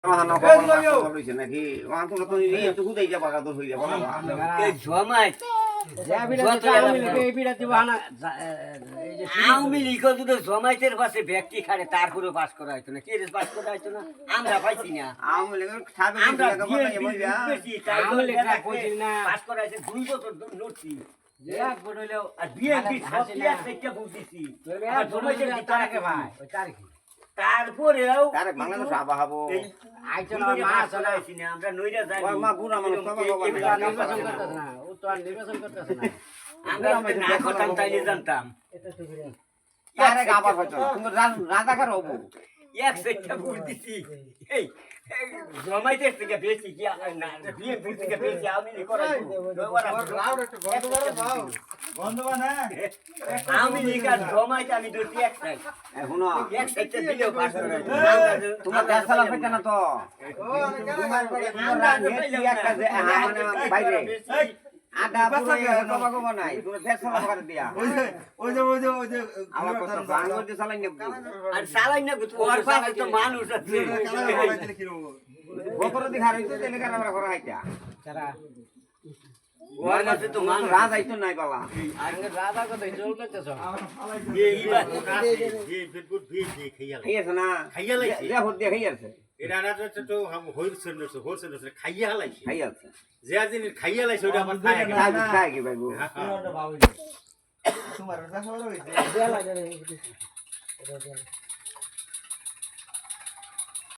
নাকি আওয়ামী লীগ যদি জমাইতের পাশে ব্যক্তি খাড়ে তারপরে পাস করা হইতো না কে পাস করা হইতো না আমরা পাইছি না পাস করা হয়েছে 2 বছর লড়ছি তারপরেও বাংলাদেশ আবহাওয়া আমরা নইরা যাই নির্বাচন করতেছে না আমরা না করতাম তাইলে জানতাম আবার হয়তো রাজাকার হবো এক সেটা ভোট দিছি এই জমাইতে থেকে বেশি কি না বিএনপি থেকে বেশি আমি করাই আমি লিগার জমাইতে আমি দুটি এক সাইড এখন এক সাইডে দিলেও পাস করে তোমার দেশ চালা পেতে না তো বাইরে আধা পুরো কমাগো নাই তুমি দেশ চালা করে দিয়া ওই যে আমার কথা বাংলা দিয়ে চালাই না আর চালাই না ওর পাশে তো মানুষ আছে বকর দিখার হইতো তেলে কারা করা হইতা যারা ওর কাছে তো মানুষ রাজ আইতো নাই বালা আগে রাজা কথা জল করতেছ খাইয়াছে না খাইয়া ভোট দিয়ে খাইয়াছে খাইয়াছে খাই কি ভাই তোমার